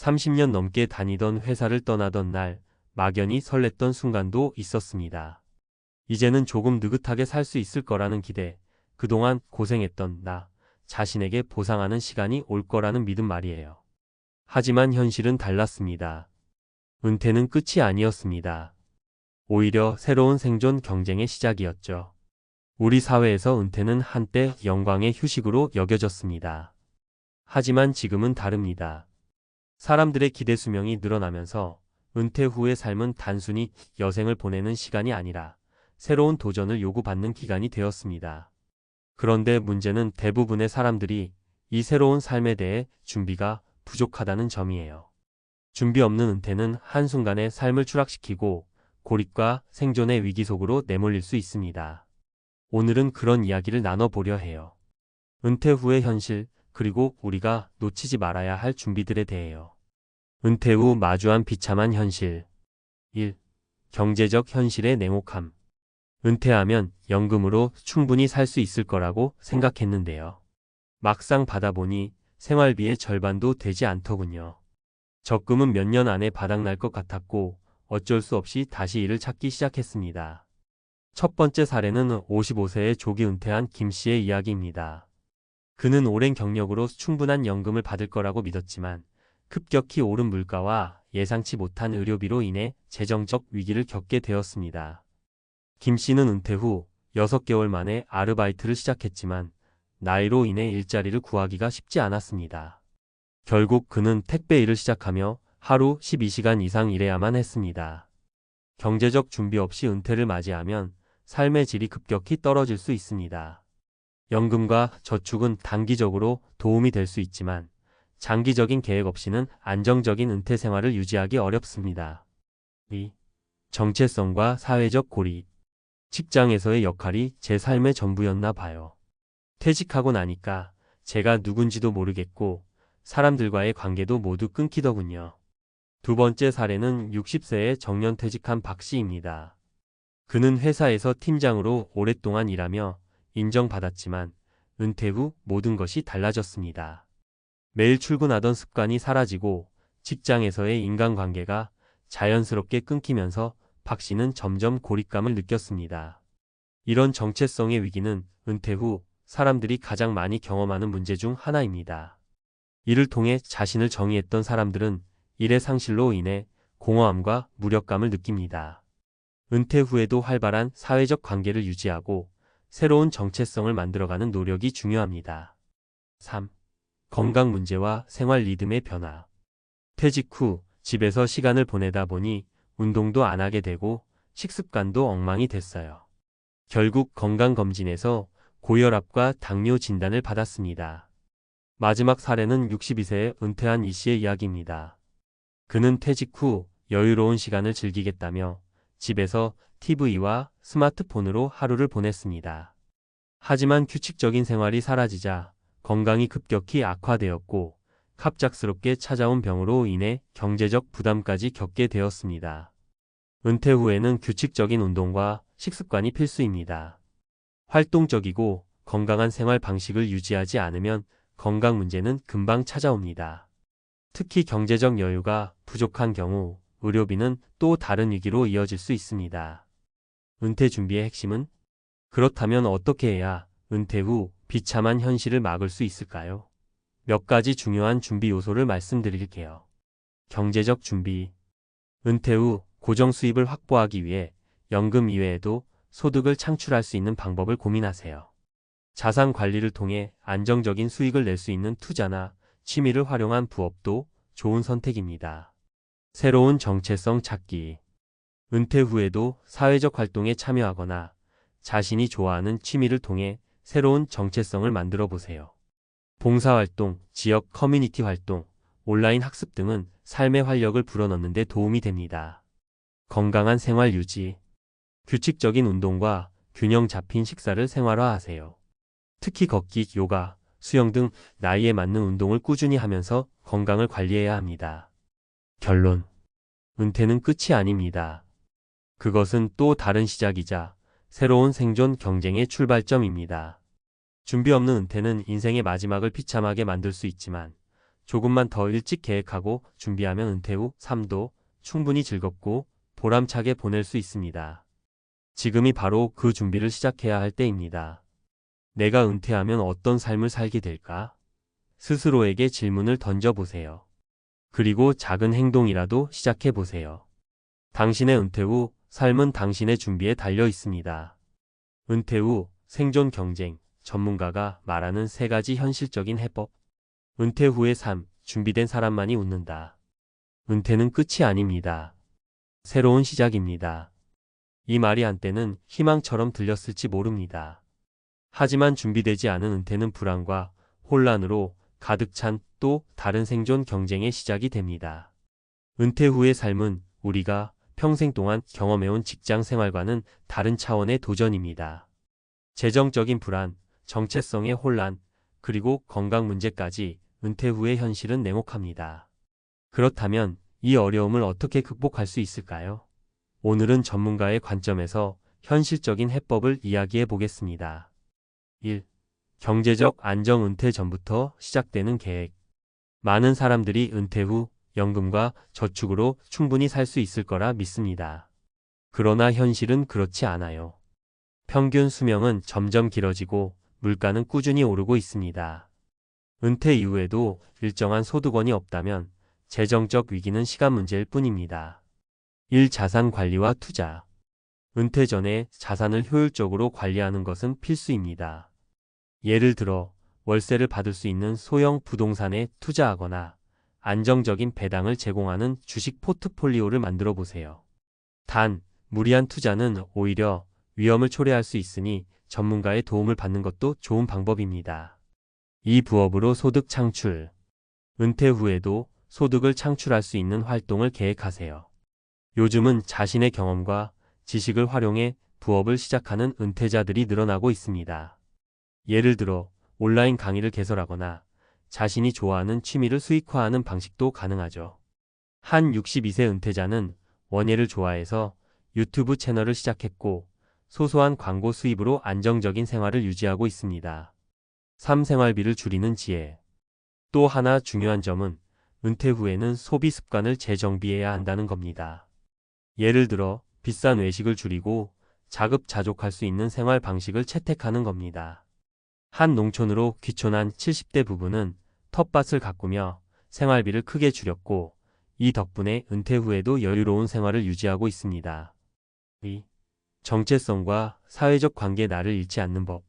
30년 넘게 다니던 회사를 떠나던 날 막연히 설렜던 순간도 있었습니다. 이제는 조금 느긋하게 살 수 있을 거라는 기대, 그동안 고생했던 나 자신에게 보상하는 시간이 올 거라는 믿음 말이에요. 하지만 현실은 달랐습니다. 은퇴는 끝이 아니었습니다. 오히려 새로운 생존 경쟁의 시작이었죠. 우리 사회에서 은퇴는 한때 영광의 휴식으로 여겨졌습니다. 하지만 지금은 다릅니다. 사람들의 기대 수명이 늘어나면서 은퇴 후의 삶은 단순히 여생을 보내는 시간이 아니라 새로운 도전을 요구받는 기간이 되었습니다. 그런데 문제는 대부분의 사람들이 이 새로운 삶에 대해 준비가 부족하다는 점이에요. 준비 없는 은퇴는 한순간에 삶을 추락시키고 고립과 생존의 위기 속으로 내몰릴 수 있습니다. 오늘은 그런 이야기를 나눠보려 해요. 은퇴 후의 현실, 그리고 우리가 놓치지 말아야 할 준비들에 대해요. 은퇴 후 마주한 비참한 현실. 1. 경제적 현실의 냉혹함. 은퇴하면 연금으로 충분히 살 수 있을 거라고 생각했는데요. 막상 받아보니 생활비의 절반도 되지 않더군요. 적금은 몇 년 안에 바닥날 것 같았고 어쩔 수 없이 다시 일을 찾기 시작했습니다. 첫 번째 사례는 55세에 조기 은퇴한 김 씨의 이야기입니다. 그는 오랜 경력으로 충분한 연금을 받을 거라고 믿었지만 급격히 오른 물가와 예상치 못한 의료비로 인해 재정적 위기를 겪게 되었습니다. 김 씨는 은퇴 후 6개월 만에 아르바이트를 시작했지만 나이로 인해 일자리를 구하기가 쉽지 않았습니다. 결국 그는 택배 일을 시작하며 하루 12시간 이상 일해야만 했습니다. 경제적 준비 없이 은퇴를 맞이하면 삶의 질이 급격히 떨어질 수 있습니다. 연금과 저축은 단기적으로 도움이 될 수 있지만 장기적인 계획 없이는 안정적인 은퇴 생활을 유지하기 어렵습니다. 2. 정체성과 사회적 고립. 직장에서의 역할이 제 삶의 전부였나 봐요. 퇴직하고 나니까 제가 누군지도 모르겠고 사람들과의 관계도 모두 끊기더군요. 두 번째 사례는 60세에 정년퇴직한 박 씨입니다. 그는 회사에서 팀장으로 오랫동안 일하며 인정받았지만 은퇴 후 모든 것이 달라졌습니다. 매일 출근하던 습관이 사라지고 직장에서의 인간관계가 자연스럽게 끊기면서 박 씨는 점점 고립감을 느꼈습니다. 이런 정체성의 위기는 은퇴 후 사람들이 가장 많이 경험하는 문제 중 하나입니다. 이를 통해 자신을 정의했던 사람들은 일의 상실로 인해 공허함과 무력감을 느낍니다. 은퇴 후에도 활발한 사회적 관계를 유지하고 새로운 정체성을 만들어가는 노력이 중요합니다. 3. 건강 문제와 생활 리듬의 변화. 퇴직 후 집에서 시간을 보내다 보니 운동도 안 하게 되고 식습관도 엉망이 됐어요. 결국 건강검진에서 고혈압과 당뇨 진단을 받았습니다. 마지막 사례는 62세에 은퇴한 이 씨의 이야기입니다. 그는 퇴직 후 여유로운 시간을 즐기겠다며 집에서 TV와 스마트폰으로 하루를 보냈습니다. 하지만 규칙적인 생활이 사라지자 건강이 급격히 악화되었고 갑작스럽게 찾아온 병으로 인해 경제적 부담까지 겪게 되었습니다. 은퇴 후에는 규칙적인 운동과 식습관이 필수입니다. 활동적이고 건강한 생활 방식을 유지하지 않으면 건강 문제는 금방 찾아옵니다. 특히 경제적 여유가 부족한 경우 의료비는 또 다른 위기로 이어질 수 있습니다. 은퇴 준비의 핵심은? 그렇다면 어떻게 해야 은퇴 후 비참한 현실을 막을 수 있을까요? 몇 가지 중요한 준비 요소를 말씀드릴게요. 경제적 준비. 은퇴 후 고정 수입을 확보하기 위해 연금 이외에도 소득을 창출할 수 있는 방법을 고민하세요. 자산 관리를 통해 안정적인 수익을 낼 수 있는 투자나 취미를 활용한 부업도 좋은 선택입니다. 새로운 정체성 찾기. 은퇴 후에도 사회적 활동에 참여하거나 자신이 좋아하는 취미를 통해 새로운 정체성을 만들어 보세요. 봉사활동, 지역 커뮤니티 활동, 온라인 학습 등은 삶의 활력을 불어넣는 데 도움이 됩니다. 건강한 생활 유지. 규칙적인 운동과 균형 잡힌 식사를 생활화하세요. 특히 걷기, 요가, 수영 등 나이에 맞는 운동을 꾸준히 하면서 건강을 관리해야 합니다. 결론. 은퇴는 끝이 아닙니다. 그것은 또 다른 시작이자 새로운 생존 경쟁의 출발점입니다. 준비 없는 은퇴는 인생의 마지막을 비참하게 만들 수 있지만 조금만 더 일찍 계획하고 준비하면 은퇴 후 삶도 충분히 즐겁고 보람차게 보낼 수 있습니다. 지금이 바로 그 준비를 시작해야 할 때입니다. 내가 은퇴하면 어떤 삶을 살게 될까? 스스로에게 질문을 던져보세요. 그리고 작은 행동이라도 시작해보세요. 당신의 은퇴 후 삶은 당신의 준비에 달려 있습니다. 은퇴 후 생존 경쟁, 전문가가 말하는 3가지 현실적인 해법. 은퇴 후의 삶, 준비된 사람만이 웃는다. 은퇴는 끝이 아닙니다. 새로운 시작입니다. 이 말이 한때는 희망처럼 들렸을지 모릅니다. 하지만 준비되지 않은 은퇴는 불안과 혼란으로 가득 찬 또 다른 생존 경쟁의 시작이 됩니다. 은퇴 후의 삶은 우리가 평생 동안 경험해온 직장 생활과는 다른 차원의 도전입니다. 재정적인 불안, 정체성의 혼란, 그리고 건강 문제까지 은퇴 후의 현실은 냉혹합니다. 그렇다면 이 어려움을 어떻게 극복할 수 있을까요? 오늘은 전문가의 관점에서 현실적인 해법을 이야기해 보겠습니다. 1. 경제적 안정. 은퇴 전부터 시작되는 계획. 많은 사람들이 은퇴 후 연금과 저축으로 충분히 살 수 있을 거라 믿습니다. 그러나 현실은 그렇지 않아요. 평균 수명은 점점 길어지고 물가는 꾸준히 오르고 있습니다. 은퇴 이후에도 일정한 소득원이 없다면 재정적 위기는 시간 문제일 뿐입니다. 1. 자산 관리와 투자. 은퇴 전에 자산을 효율적으로 관리하는 것은 필수입니다. 예를 들어 월세를 받을 수 있는 소형 부동산에 투자하거나 안정적인 배당을 제공하는 주식 포트폴리오를 만들어 보세요. 단, 무리한 투자는 오히려 위험을 초래할 수 있으니 전문가의 도움을 받는 것도 좋은 방법입니다. 이 부업으로 소득 창출. 은퇴 후에도 소득을 창출할 수 있는 활동을 계획하세요. 요즘은 자신의 경험과 지식을 활용해 부업을 시작하는 은퇴자들이 늘어나고 있습니다. 예를 들어 온라인 강의를 개설하거나 자신이 좋아하는 취미를 수익화하는 방식도 가능하죠. 한 62세 은퇴자는 원예를 좋아해서 유튜브 채널을 시작했고 소소한 광고 수입으로 안정적인 생활을 유지하고 있습니다. 3. 생활비를 줄이는 지혜. 또 하나 중요한 점은 은퇴 후에는 소비 습관을 재정비해야 한다는 겁니다. 예를 들어 비싼 외식을 줄이고 자급자족할 수 있는 생활 방식을 채택하는 겁니다. 한 농촌으로 귀촌한 70대 부부는 텃밭을 가꾸며 생활비를 크게 줄였고 이 덕분에 은퇴 후에도 여유로운 생활을 유지하고 있습니다. 2. 정체성과 사회적 관계. 나를 잃지 않는 법.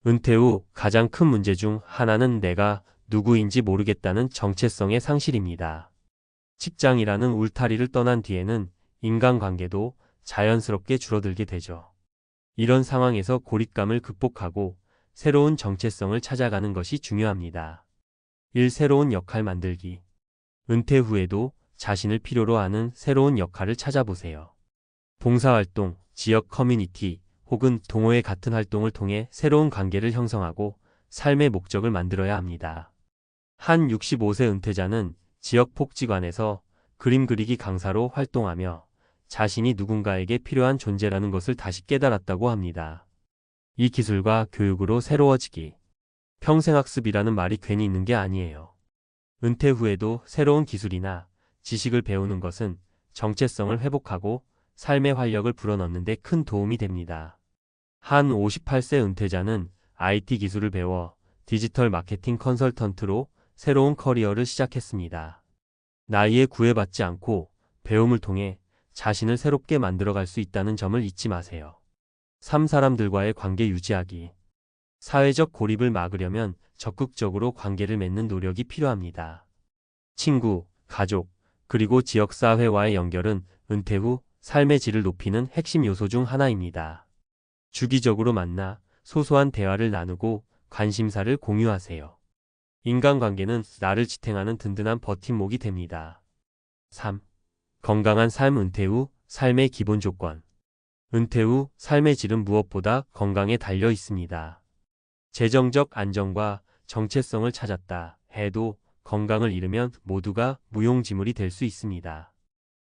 은퇴 후 가장 큰 문제 중 하나는 내가 누구인지 모르겠다는 정체성의 상실입니다. 직장이라는 울타리를 떠난 뒤에는 인간관계도 자연스럽게 줄어들게 되죠. 이런 상황에서 고립감을 극복하고 새로운 정체성을 찾아가는 것이 중요합니다. 1. 새로운 역할 만들기. 은퇴 후에도 자신을 필요로 하는 새로운 역할을 찾아보세요. 봉사활동, 지역 커뮤니티 혹은 동호회 같은 활동을 통해 새로운 관계를 형성하고 삶의 목적을 만들어야 합니다. 한 65세 은퇴자는 지역 복지관에서 그림 그리기 강사로 활동하며 자신이 누군가에게 필요한 존재라는 것을 다시 깨달았다고 합니다. 이 기술과 교육으로 새로워지기. 평생학습이라는 말이 괜히 있는 게 아니에요. 은퇴 후에도 새로운 기술이나 지식을 배우는 것은 정체성을 회복하고 삶의 활력을 불어넣는 데 큰 도움이 됩니다. 한 58세 은퇴자는 IT 기술을 배워 디지털 마케팅 컨설턴트로 새로운 커리어를 시작했습니다. 나이에 구애받지 않고 배움을 통해 자신을 새롭게 만들어갈 수 있다는 점을 잊지 마세요. 3. 사람들과의 관계 유지하기. 사회적 고립을 막으려면 적극적으로 관계를 맺는 노력이 필요합니다. 친구, 가족, 그리고 지역사회와의 연결은 은퇴 후 삶의 질을 높이는 핵심 요소 중 하나입니다. 주기적으로 만나 소소한 대화를 나누고 관심사를 공유하세요. 인간관계는 나를 지탱하는 든든한 버팀목이 됩니다. 3. 건강한 삶. 은퇴 후 삶의 기본 조건. 은퇴 후 삶의 질은 무엇보다 건강에 달려 있습니다. 재정적 안정과 정체성을 찾았다 해도 건강을 잃으면 모두가 무용지물이 될 수 있습니다.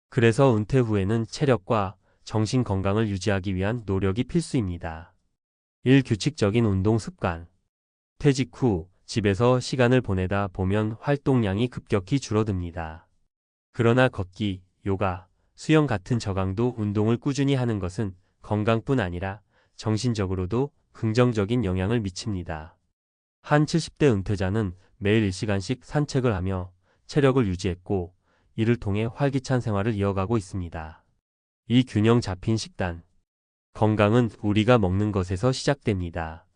그래서 은퇴 후에는 체력과 정신 건강을 유지하기 위한 노력이 필수입니다. 1. 규칙적인 운동 습관. 퇴직 후 집에서 시간을 보내다 보면 활동량이 급격히 줄어듭니다. 그러나 걷기, 요가, 수영 같은 저강도 운동을 꾸준히 하는 것은 건강뿐 아니라 정신적으로도 긍정적인 영향을 미칩니다. 한 70대 은퇴자는 매일 1시간씩 산책을 하며 체력을 유지했고, 이를 통해 활기찬 생활을 이어가고 있습니다. 이 균형 잡힌 식단. 건강은 우리가 먹는 것에서 시작됩니다.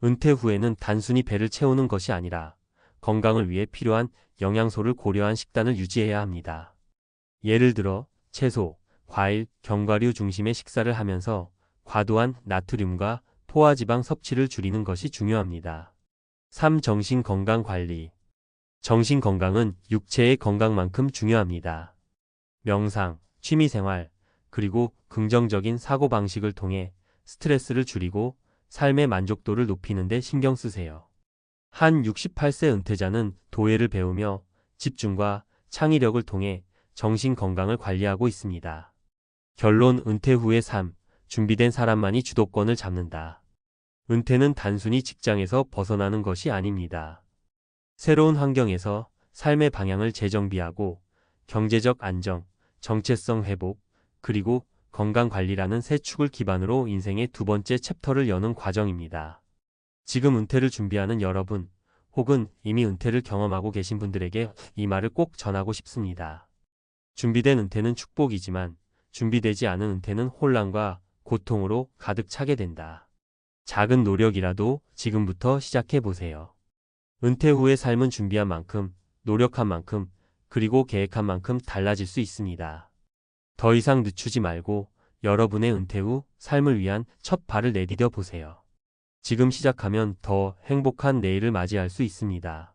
은퇴 후에는 단순히 배를 채우는 것이 아니라 건강을 위해 필요한 영양소를 고려한 식단을 유지해야 합니다. 예를 들어 채소, 과일, 견과류 중심의 식사를 하면서 과도한 나트륨과 포화지방 섭취를 줄이는 것이 중요합니다. 3. 정신 건강 관리. 정신 건강은 육체의 건강만큼 중요합니다. 명상, 취미생활, 그리고 긍정적인 사고방식을 통해 스트레스를 줄이고 삶의 만족도를 높이는 데 신경 쓰세요. 한 68세 은퇴자는 도예를 배우며 집중과 창의력을 통해 정신 건강을 관리하고 있습니다. 결론. 은퇴 후의 삶, 준비된 사람만이 주도권을 잡는다. 은퇴는 단순히 직장에서 벗어나는 것이 아닙니다. 새로운 환경에서 삶의 방향을 재정비하고 경제적 안정, 정체성 회복, 그리고 건강관리라는 세 축을 기반으로 인생의 두 번째 챕터를 여는 과정입니다. 지금 은퇴를 준비하는 여러분, 혹은 이미 은퇴를 경험하고 계신 분들에게 이 말을 꼭 전하고 싶습니다. 준비된 은퇴는 축복이지만 준비되지 않은 은퇴는 혼란과 고통으로 가득 차게 된다. 작은 노력이라도 지금부터 시작해보세요. 은퇴 후의 삶은 준비한 만큼, 노력한 만큼, 그리고 계획한 만큼 달라질 수 있습니다. 더 이상 늦추지 말고 여러분의 은퇴 후 삶을 위한 첫 발을 내디뎌 보세요. 지금 시작하면 더 행복한 내일을 맞이할 수 있습니다.